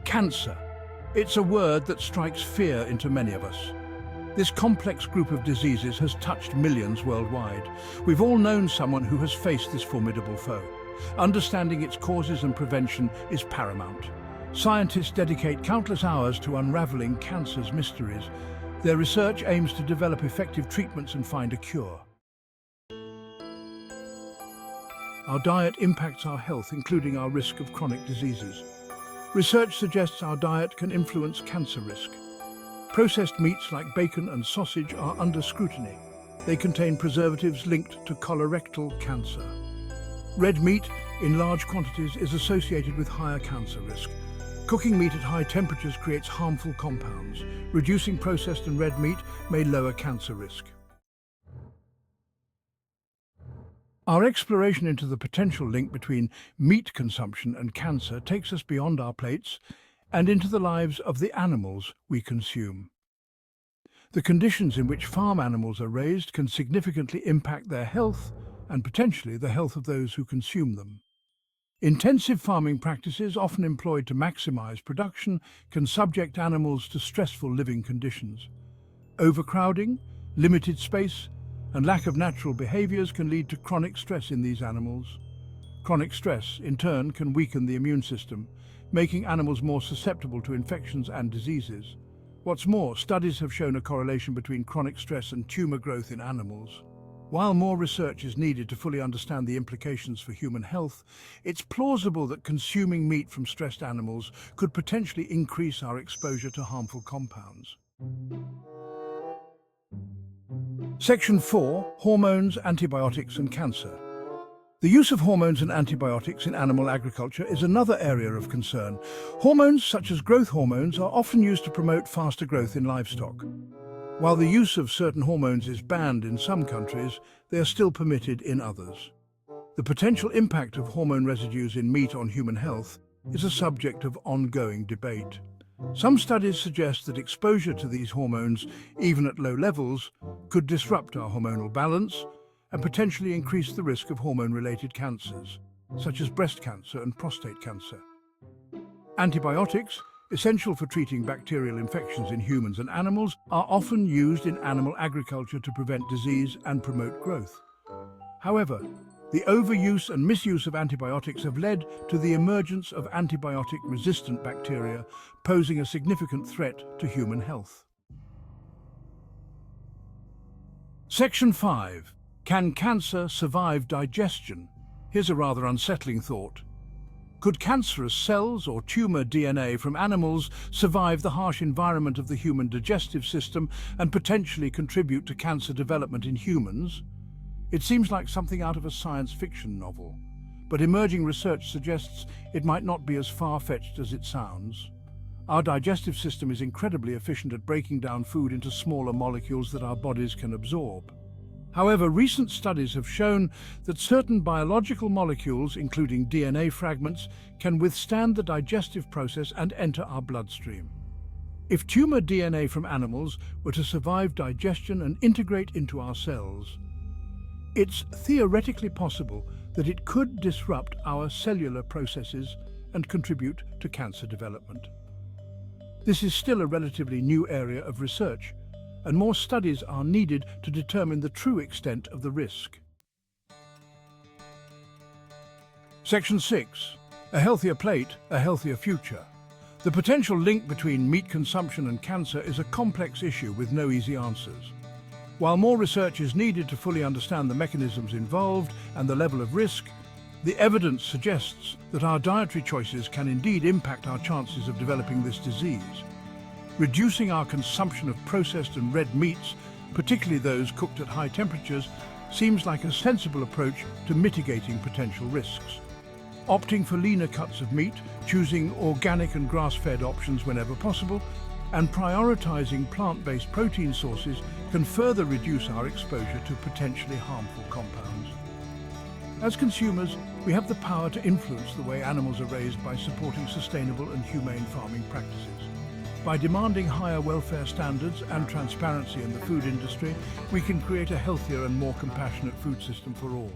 Cancer. It's a word that strikes fear into many of us. This complex group of diseases has touched millions worldwide. We've all known someone who has faced this formidable foe. Understanding its causes and prevention is paramount. Scientists dedicate countless hours to unraveling cancer's mysteries. Their research aims to develop effective treatments and find a cure. Our diet impacts our health, including our risk of chronic diseases. Research suggests our diet can influence cancer risk. Processed meats like bacon and sausage are under scrutiny. They contain preservatives linked to colorectal cancer. Red meat in large quantities is associated with higher cancer risk. Cooking meat at high temperatures creates harmful compounds. Reducing processed and red meat may lower cancer risk. Our exploration into the potential link between meat consumption and cancer takes us beyond our plates and into the lives of the animals we consume. The conditions in which farm animals are raised can significantly impact their health and potentially the health of those who consume them. Intensive farming practices, often employed to maximize production, can subject animals to stressful living conditions. Overcrowding, limited space, and lack of natural behaviors can lead to chronic stress in these animals. Chronic stress, in turn, can weaken the immune system, making animals more susceptible to infections and diseases. What's more, studies have shown a correlation between chronic stress and tumor growth in animals. While more research is needed to fully understand the implications for human health, it's plausible that consuming meat from stressed animals could potentially increase our exposure to harmful compounds. Section 4. Hormones, antibiotics and cancer. The use of hormones and antibiotics in animal agriculture is another area of concern. Hormones, such as growth hormones, are often used to promote faster growth in livestock. While the use of certain hormones is banned in some countries, they are still permitted in others. The potential impact of hormone residues in meat on human health is a subject of ongoing debate. Some studies suggest that exposure to these hormones, even at low levels, could disrupt our hormonal balance and potentially increase the risk of hormone-related cancers, such as breast cancer and prostate cancer. Antibiotics, essential for treating bacterial infections in humans and animals, are often used in animal agriculture to prevent disease and promote growth. However, the overuse and misuse of antibiotics have led to the emergence of antibiotic-resistant bacteria, posing a significant threat to human health. Section 5. Can cancer survive digestion? Here's a rather unsettling thought. Could cancerous cells or tumor DNA from animals survive the harsh environment of the human digestive system and potentially contribute to cancer development in humans? It seems like something out of a science fiction novel, but emerging research suggests it might not be as far-fetched as it sounds. Our digestive system is incredibly efficient at breaking down food into smaller molecules that our bodies can absorb. However, recent studies have shown that certain biological molecules, including DNA fragments, can withstand the digestive process and enter our bloodstream. If tumor DNA from animals were to survive digestion and integrate into our cells, it's theoretically possible that it could disrupt our cellular processes and contribute to cancer development. This is still a relatively new area of research, and more studies are needed to determine the true extent of the risk. Section 6. A healthier plate, a healthier future. The potential link between meat consumption and cancer is a complex issue with no easy answers. While more research is needed to fully understand the mechanisms involved and the level of risk, the evidence suggests that our dietary choices can indeed impact our chances of developing this disease. Reducing our consumption of processed and red meats, particularly those cooked at high temperatures, seems like a sensible approach to mitigating potential risks. Opting for leaner cuts of meat, choosing organic and grass-fed options whenever possible, and prioritizing plant-based protein sources can further reduce our exposure to potentially harmful compounds. As consumers, we have the power to influence the way animals are raised by supporting sustainable and humane farming practices. By demanding higher welfare standards and transparency in the food industry, we can create a healthier and more compassionate food system for all.